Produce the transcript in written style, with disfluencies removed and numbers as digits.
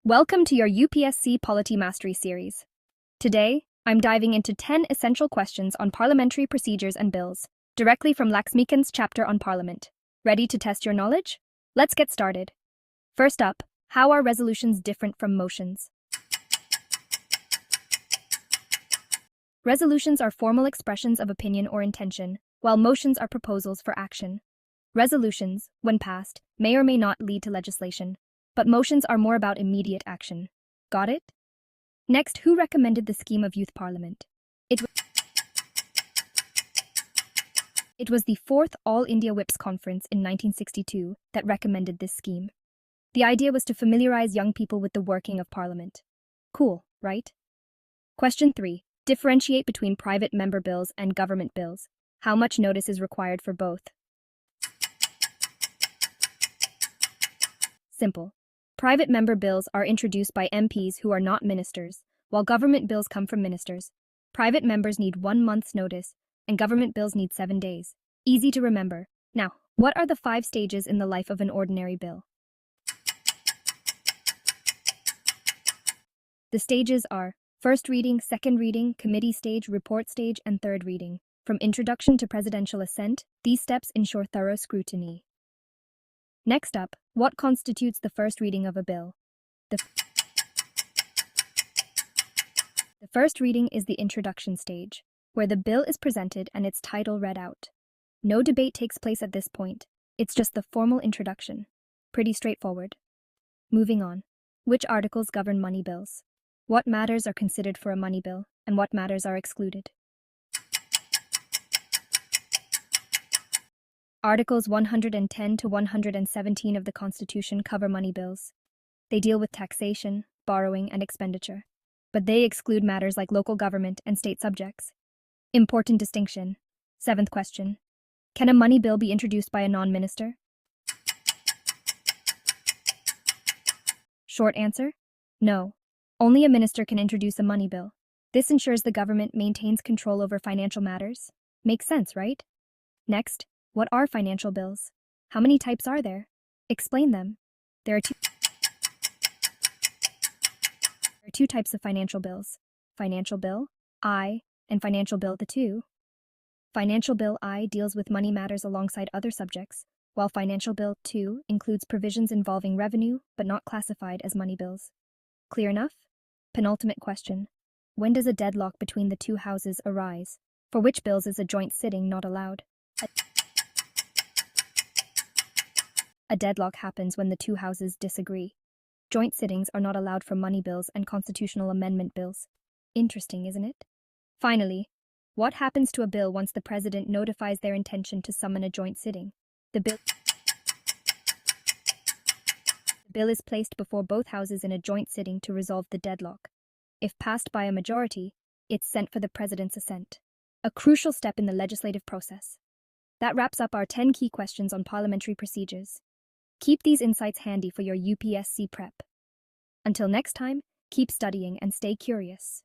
Welcome to your UPSC Polity Mastery series. Today, I'm diving into 10 essential questions on parliamentary procedures and bills, directly from LAXMIKANT's chapter on Parliament. Ready to test your knowledge? Let's get started. First up, how are resolutions different from motions? Resolutions are formal expressions of opinion or intention, while motions are proposals for action. Resolutions, when passed, may or may not lead to legislation, but motions are more about immediate action. Got it? Next, who recommended the scheme of youth parliament? It was the 4th All India Whips Conference in 1962 that recommended this scheme. The idea was to familiarize young people with the working of parliament. Cool, right? Question 3. Differentiate between private member bills and government bills. How much notice is required for both? Simple. Private member bills are introduced by MPs who are not ministers, while government bills come from ministers. Private members need 1 month's notice, and government bills need 7 days. Easy to remember. Now, what are the 5 stages in the life of an ordinary bill? The stages are first reading, second reading, committee stage, report stage, and third reading. From introduction to presidential assent, these steps ensure thorough scrutiny. Next up, what constitutes the first reading of a bill? The first reading is the introduction stage, where the bill is presented and its title read out. No debate takes place at this point. It's just the formal introduction. Pretty straightforward. Moving on. Which articles govern money bills? What matters are considered for a money bill, and what matters are excluded? Articles 110 to 117 of the Constitution cover money bills. They deal with taxation, borrowing, and expenditure, but they exclude matters like local government and state subjects. Important distinction. 7th question. Can a money bill be introduced by a non-minister? Short answer? No. Only a minister can introduce a money bill. This ensures the government maintains control over financial matters. Makes sense, right? Next. What are financial bills? How many types are there? Explain them. There are two types of financial bills. Financial Bill I and Financial Bill II. Financial Bill I deals with money matters alongside other subjects, while Financial Bill II includes provisions involving revenue but not classified as money bills. Clear enough? Penultimate question. When does a deadlock between the two houses arise? For which bills is a joint sitting not allowed? A deadlock happens when the two houses disagree. Joint sittings are not allowed for money bills and constitutional amendment bills. Interesting, isn't it? Finally, what happens to a bill once the president notifies their intention to summon a joint sitting? The bill is placed before both houses in a joint sitting to resolve the deadlock. If passed by a majority, it's sent for the president's assent. A crucial step in the legislative process. That wraps up our 10 key questions on parliamentary procedures. Keep these insights handy for your UPSC prep. Until next time, keep studying and stay curious.